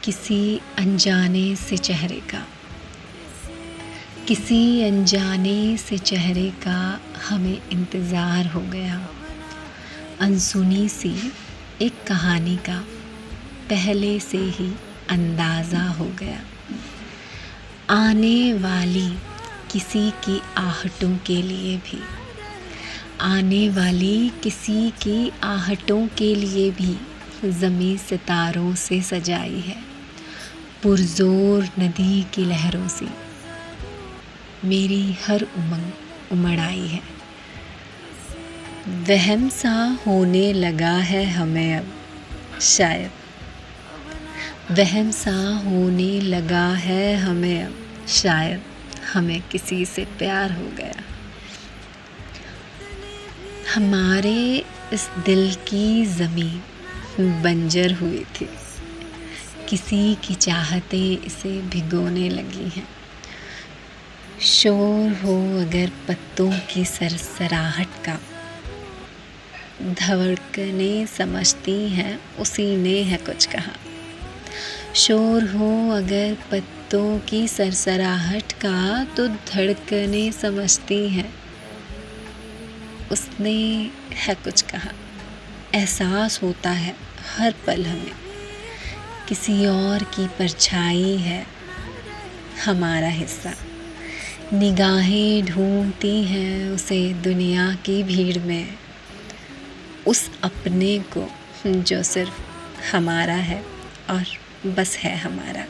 किसी अनजाने से चेहरे का, किसी अनजाने से चेहरे का हमें इंतज़ार हो गया। अनसुनी सी एक कहानी का पहले से ही अंदाज़ा हो गया। आने वाली किसी की आहटों के लिए भी, आने वाली किसी की आहटों के लिए भी ज़मीं सितारों से सजाई है। पुरज़ोर नदी की लहरों से मेरी हर उमंग उमड़ आई है। वहम सा होने लगा है हमें अब, शायद वहम सा होने लगा है हमें अब, शायद हमें किसी से प्यार हो गया। हमारे इस दिल की ज़मीन बंजर हुई थी, किसी की चाहतें इसे भिगोने लगी हैं। शोर हो अगर पत्तों की सरसराहट का, धड़कनें समझती हैं उसी ने है कुछ कहा। शोर हो अगर पत्तों की सरसराहट का, तो धड़कनें समझती हैं उसने है कुछ कहा। एहसास होता है हर पल हमें किसी और की परछाई है हमारा हिस्सा। निगाहें ढूंढती हैं उसे दुनिया की भीड़ में, उस अपने को जो सिर्फ हमारा है और बस है हमारा।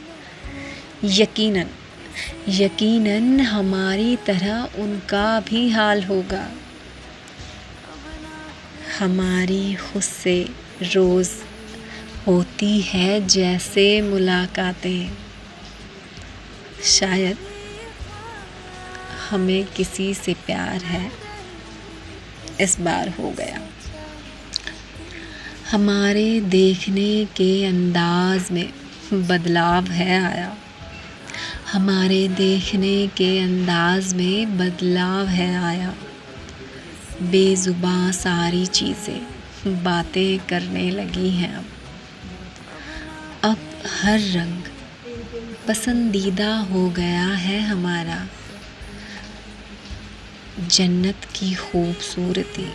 यकीनन यकीनन हमारी तरह उनका भी हाल होगा। हमारी खुद से रोज़ होती है जैसे मुलाकातें, शायद हमें किसी से प्यार है इस बार हो गया। हमारे देखने के अंदाज में बदलाव है आया, हमारे देखने के अंदाज में बदलाव है आया। बेज़ुबां सारी चीज़ें बातें करने लगी हैं अब हर रंग पसंदीदा हो गया है हमारा। जन्नत की खूबसूरती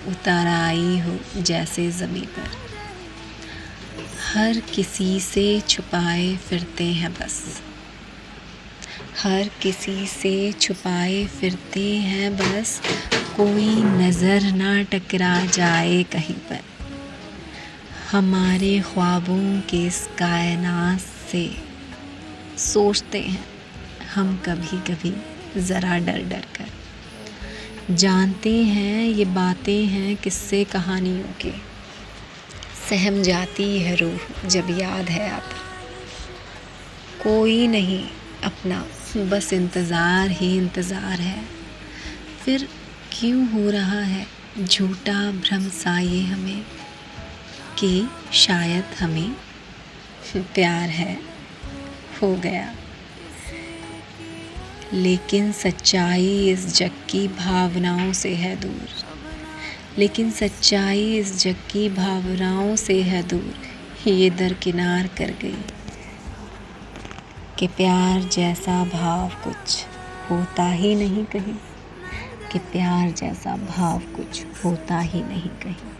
उतर आई हो जैसे ज़मीं पर, हर किसी से छुपाए फिरते हैं बस, हर किसी से छुपाए फिरते हैं बस। कोई नज़र ना टकरा जाए कहीं पर, हमारे ख्वाबों के इस कायनात से सोचते हैं हम कभी कभी ज़रा डर डर कर। जानते हैं ये बातें हैं किस्से कहानियों के, सहम जाती है रूह जब याद है आप। कोई नहीं अपना, बस इंतज़ार ही इंतज़ार है। फिर क्यों हो रहा है झूठा भ्रम सा ये हमें कि शायद हमें प्यार है हो गया। लेकिन सच्चाई इस जग की भावनाओं से है दूर, लेकिन सच्चाई इस जग की भावनाओं से है दूर। ये दरकिनार कर गई कि प्यार जैसा भाव कुछ होता ही नहीं कहीं, कि प्यार जैसा भाव कुछ होता ही नहीं कहीं।